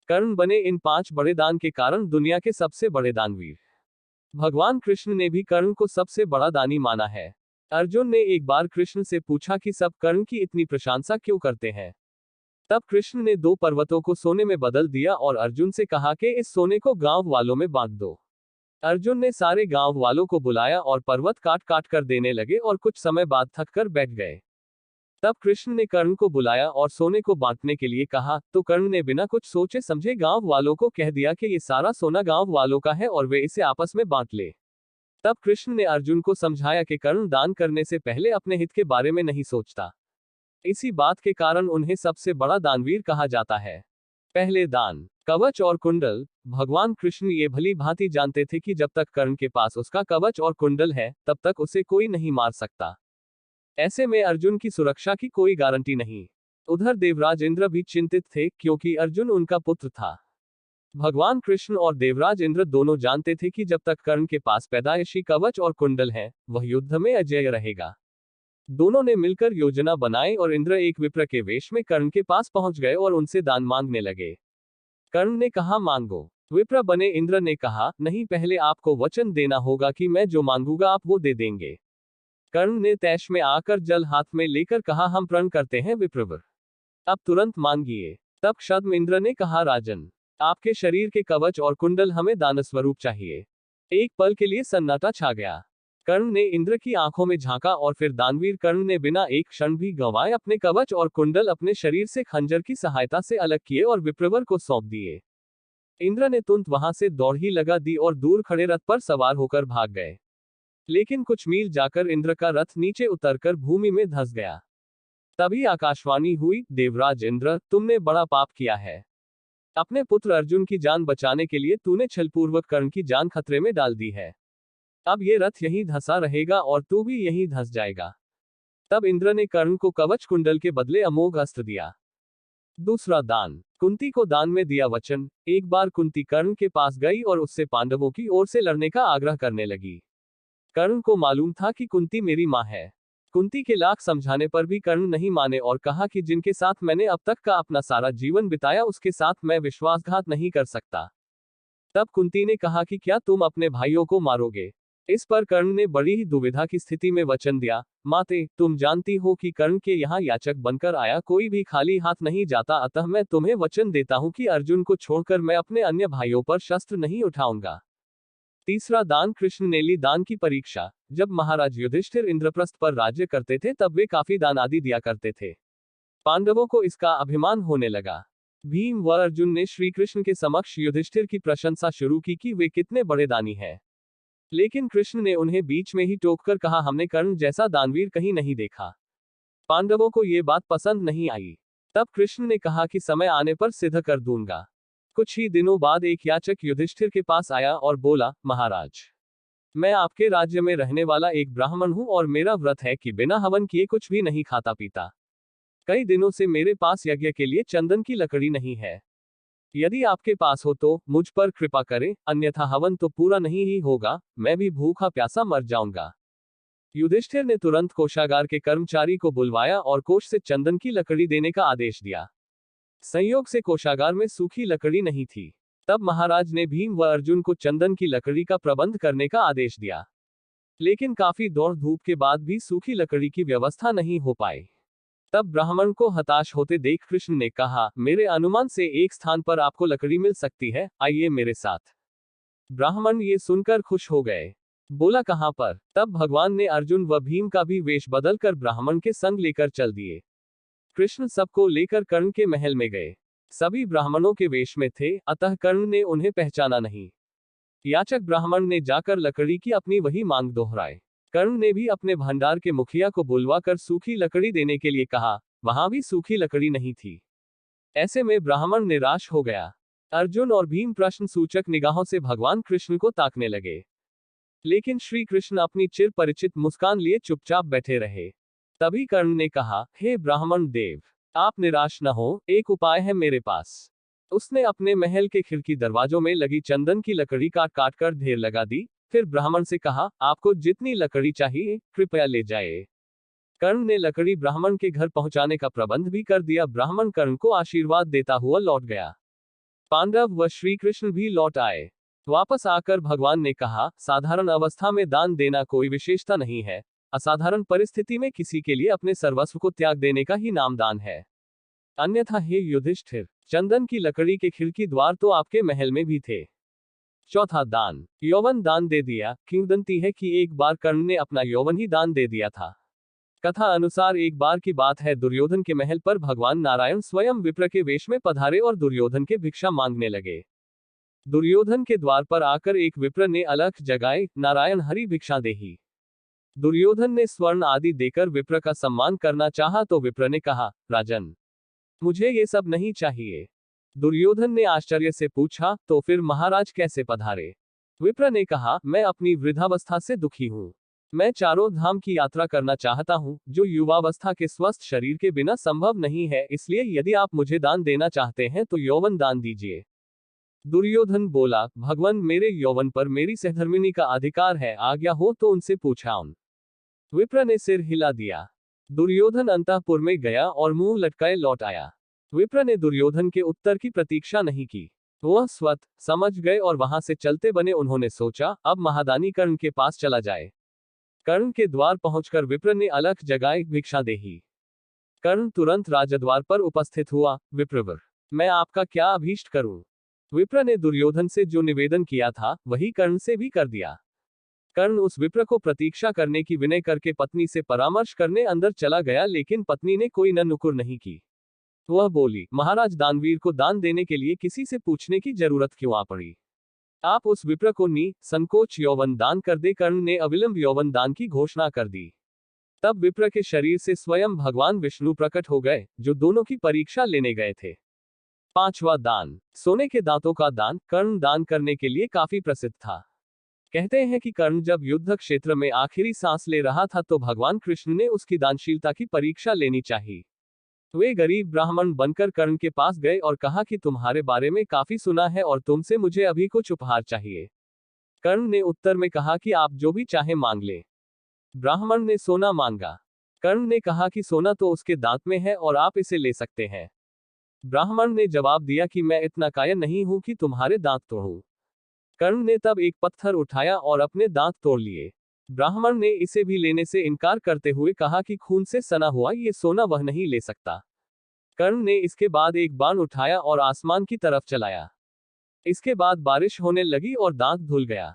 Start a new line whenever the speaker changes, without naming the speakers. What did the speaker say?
कर्ण बने इन 5 बड़े दान के कारण दुनिया के सबसे बड़े दानवीर। भगवान कृष्ण ने भी कर्ण को सबसे बड़ा दानी माना है। अर्जुन ने एक बार कृष्ण से पूछा कि सब कर्ण की इतनी प्रशंसा क्यों करते हैं। तब कृष्ण ने 2 पर्वतों को सोने में बदल दिया और अर्जुन से कहा कि इस सोने को गांव वालों में बांट दो। अर्जुन ने सारे गांव वालों को बुलाया और पर्वत काट काट कर देने लगे और कुछ समय बाद थक कर बैठ गए। तब कृष्ण ने कर्ण को बुलाया और सोने को बांटने के लिए कहा, तो कर्ण ने बिना कुछ सोचे समझे गांव वालों को कह दिया कि ये सारा सोना गांव वालों का है और वे इसे आपस में बांट ले। तब कृष्ण ने अर्जुन को समझाया कि कर्ण दान करने से पहले अपने हित के बारे में नहीं सोचता। इसी बात के कारण उन्हें सबसे बड़ा दानवीर कहा जाता है। पहले दान, कवच और कुंडल। भगवान कृष्ण ये भली भांति जानते थे कि जब तक कर्ण के पास उसका कवच और कुंडल है, तब तक उसे कोई नहीं मार सकता। ऐसे में अर्जुन की सुरक्षा की कोई गारंटी नहीं। उधर देवराज इंद्र भी चिंतित थे, क्योंकि अर्जुन उनका पुत्र था। भगवान कृष्ण और देवराज इंद्र दोनों जानते थे कि जब तक कर्ण के पास पैदाइशी कवच और कुंडल है, वह युद्ध में अजेय रहेगा। दोनों ने मिलकर योजना बनाई और इंद्र एक विप्र के वेश में कर्ण के पास पहुंच गए और उनसे दान मांगने लगे। कर्ण ने कहा, मांगो। विप्र बने इंद्र ने कहा, नहीं, पहले आपको वचन देना होगा कि मैं जो मांगूंगा आप वो दे देंगे। कर्ण ने तैश में आकर जल हाथ में लेकर कहा, हम प्रण करते हैं विप्रवर, अब तुरंत मांगिए। तब क्षद्म इंद्र ने कहा, राजन, आपके शरीर के कवच और कुंडल हमें दान स्वरूप चाहिए। एक पल के लिए सन्नाटा छा गया। कर्ण ने इंद्र की आंखों में झांका और फिर दानवीर कर्ण ने बिना एक क्षण भी गंवाए अपने कवच और कुंडल अपने शरीर से खंजर की सहायता से अलग किए और विप्रवर को सौंप दिए। इंद्र ने तुरंत वहां से दौड़ ही लगा दी और दूर खड़े रथ पर सवार होकर भाग गए। लेकिन कुछ मील जाकर इंद्र का रथ नीचे उतरकर भूमि में धंस गया। तभी आकाशवाणी हुई, देवराज इंद्र, तुमने बड़ा पाप किया है। अपने पुत्र अर्जुन की जान बचाने के लिए तूने छलपूर्वक कर्ण की जान खतरे में डाल दी है। अब ये रथ यहीं धंसा रहेगा और तू भी यहीं धंस जाएगा। तब इंद्र ने कर्ण को कवच कुंडल के बदले अमोघ अस्त्र दिया। दूसरा दान, कुंती को दान में दिया वचन। एक बार कुंती कर्ण के पास गई और उससे पांडवों की ओर से लड़ने का आग्रह करने लगी। कर्ण को मालूम था कि कुंती मेरी मां है। कुंती के लाख समझाने पर भी कर्ण नहीं माने और कहा कि जिनके साथ मैंने अब तक का अपना सारा जीवन बिताया उसके साथ मैं विश्वासघात नहीं कर सकता। तब कुंती ने कहा कि क्या तुम अपने भाइयों को मारोगे। इस पर कर्ण ने बड़ी ही दुविधा की स्थिति में वचन दिया, माते, तुम जानती हो कि कर्ण के यहाँ याचक बनकर आया कोई भी खाली हाथ नहीं जाता, अतः मैं तुम्हें वचन देता हूं कि अर्जुन को छोड़कर मैं अपने अन्य भाइयों पर शस्त्र नहीं उठाऊंगा। तीसरा दान, कृष्ण ने ली दान की परीक्षा। जब महाराज युधिष्ठिर इंद्रप्रस्थ पर राज्य करते थे तब वे काफी दान आदि दिया करते थे। पांडवों को इसका अभिमान होने लगा। भीम व अर्जुन ने श्री कृष्ण के समक्ष युधिष्ठिर की प्रशंसा शुरू की कि वे कितने बड़े दानी हैं। लेकिन कृष्ण ने उन्हें बीच में ही टोककर कहा, हमने कर्ण जैसा दानवीर कहीं नहीं देखा। पांडवों को ये बात पसंद नहीं आई। तब कृष्ण ने कहा कि समय आने पर सिद्ध कर दूंगा। कुछ ही दिनों बाद एक याचक युधिष्ठिर के पास आया और बोला, महाराज, मैं आपके राज्य में रहने वाला एक ब्राह्मण हूं और मेरा व्रत है कि बिना हवन किए कुछ भी नहीं खाता पीता। कई दिनों से मेरे पास यज्ञ के लिए चंदन की लकड़ी नहीं है। यदि आपके पास हो तो मुझ पर कृपा करें, अन्यथा हवन तो पूरा नहीं ही होगा, मैं भी भूखा प्यासा मर जाऊंगा। युधिष्ठिर ने तुरंत कोषागार के कर्मचारी को बुलवाया और कोष से चंदन की लकड़ी देने का आदेश दिया। संयोग से कोषागार में सूखी लकड़ी नहीं थी। तब महाराज ने भीम व अर्जुन को चंदन की लकड़ी का प्रबंध करने का आदेश दिया। लेकिन काफी दौड़ धूप के बाद भी सूखी लकड़ी की व्यवस्था नहीं हो पाई। तब ब्राह्मण को हताश होते देख कृष्ण ने कहा, मेरे अनुमान से एक स्थान पर आपको लकड़ी मिल सकती है, आइए मेरे साथ। ब्राह्मण ये सुनकर खुश हो गए। बोला, कहां पर। तब भगवान ने अर्जुन व भीम का भी वेश बदलकर ब्राह्मण के संग लेकर चल दिए। कृष्ण सबको लेकर कर्ण के महल में गए। सभी ब्राह्मणों के वेश में थे, अतः कर्ण ने उन्हें पहचाना नहीं। याचक ब्राह्मण ने जाकर लकड़ी की अपनी वही मांग दोहराई। कर्ण ने भी अपने भंडार के मुखिया को बुलवाकर सूखी लकड़ी देने के लिए कहा, वहां भी सूखी लकड़ी नहीं थी। ऐसे में ब्राह्मण निराश हो गया। अर्जुन और भीम प्रश्न सूचक निगाहों से भगवान कृष्ण को ताकने लगे। लेकिन श्री कृष्ण अपनी चिर परिचित मुस्कान लिए चुपचाप बैठे रहे। तभी कर्ण ने कहा, हे ब्राह्मण देव, आप निराश न हो, एक उपाय है मेरे पास। उसने अपने महल के खिड़की दरवाजों में लगी चंदन की लकड़ी काट काट कर ढेर लगा दी। फिर ब्राह्मण से कहा, आपको जितनी लकड़ी चाहिए कृपया ले जाए। कर्ण ने लकड़ी ब्राह्मण के घर पहुंचाने का प्रबंध भी कर दिया। ब्राह्मण कर्ण को आशीर्वाद देता हुआ लौट गया। पांडव व श्री कृष्ण भी लौट आए। वापस आकर भगवान ने कहा, साधारण अवस्था में दान देना कोई विशेषता नहीं है, असाधारण परिस्थिति में किसी के लिए अपने सर्वस्व को त्याग देने का ही नाम दान है। अन्यथा हे युधिष्ठिर, चंदन की लकड़ी के खिड़की द्वार तो आपके महल में भी थे। चौथा दान, यौवन दान दे दिया। किंवदंती है कि एक बार कर्ण ने अपना यौवन ही दान दे दिया था। कथा अनुसार एक बार की बात है, दुर्योधन के महल पर भगवान नारायण स्वयं विप्र के वेश में पधारे और दुर्योधन के भिक्षा मांगने लगे। दुर्योधन के द्वार पर आकर एक विप्र ने अलख जगाए, नारायण हरि भिक्षा देही। दुर्योधन ने स्वर्ण आदि देकर विप्र का सम्मान करना चाहा तो विप्र ने कहा, राजन, मुझे ये सब नहीं चाहिए। दुर्योधन ने आश्चर्य से पूछा, तो फिर महाराज कैसे पधारे? विप्र ने कहा, मैं अपनी वृद्धावस्था से दुखी हूँ। मैं चारों धाम की यात्रा करना चाहता हूँ, जो युवावस्था के स्वस्थ शरीर के बिना संभव नहीं है, इसलिए यदि आप मुझे दान देना चाहते हैं तो यौवन दान दीजिए। दुर्योधन बोला, भगवान, मेरे यौवन पर मेरी सहधर्मिणी का अधिकार है, आज्ञा हो तो उनसे पूछाऊं। विप्र ने सिर हिला दिया। दुर्योधन अंतःपुर में गया और मुंह लटकाए लौट आया। विप्र ने दुर्योधन के उत्तर की प्रतीक्षा नहीं की। वह स्वत समझ गए और वहां से चलते बने। उन्होंने सोचा, अब महादानी कर्ण के पास चला जाए। कर्ण के द्वार पहुंचकर विप्र ने अलख जगाए, भिक्षा देही। कर्ण तुरंत राजद्वार पर उपस्थित हुआ। विप्रवर, मैं आपका क्या अभीष्ट करूं? विप्र ने दुर्योधन से जो निवेदन किया था वही कर्ण से भी कर दिया। कर्ण उस विप्र को प्रतीक्षा करने की विनय करके पत्नी से परामर्श करने अंदर चला गया, लेकिन पत्नी ने कोई न नुकुर नहीं की। वह बोली, महाराज, दानवीर को दान देने के लिए किसी से पूछने की जरूरत क्यों आ पड़ी? आप उस विप्र को संकोच यौवन दान कर दे। कर्ण ने अविलंब यौवन दान की घोषणा कर दी। तब विप्र के शरीर से स्वयं भगवान विष्णु प्रकट हो गए, जो दोनों की परीक्षा लेने गए थे। पांचवा दान, सोने के दांतों का दान। कर्ण दान करने के लिए काफी प्रसिद्ध था। कहते हैं कि कर्ण जब युद्ध क्षेत्र में आखिरी सांस ले रहा था तो भगवान कृष्ण ने उसकी दानशीलता की परीक्षा लेनी चाहिए। वे गरीब ब्राह्मण बनकर कर्ण के पास गए और कहा कि तुम्हारे बारे में काफी सुना है और तुमसे मुझे अभी कुछ उपहार चाहिए। कर्ण ने उत्तर में कहा कि आप जो भी चाहे मांग ले। ब्राह्मण ने सोना मांगा। कर्ण ने कहा कि सोना तो उसके दांत में है और आप इसे ले सकते हैं। ब्राह्मण ने जवाब दिया कि मैं इतना कायर नहीं हूं कि तुम्हारे दांत तोड़ूं। कर्ण ने तब एक पत्थर उठाया और अपने दांत तोड़ लिए। ब्राह्मण ने इसे भी लेने से इनकार करते हुए कहा कि खून से सना हुआ ये सोना वह नहीं ले सकता। कर्ण ने इसके बाद एक बाण उठाया और आसमान की तरफ चलाया। इसके बाद बारिश होने लगी और दांत धुल गया।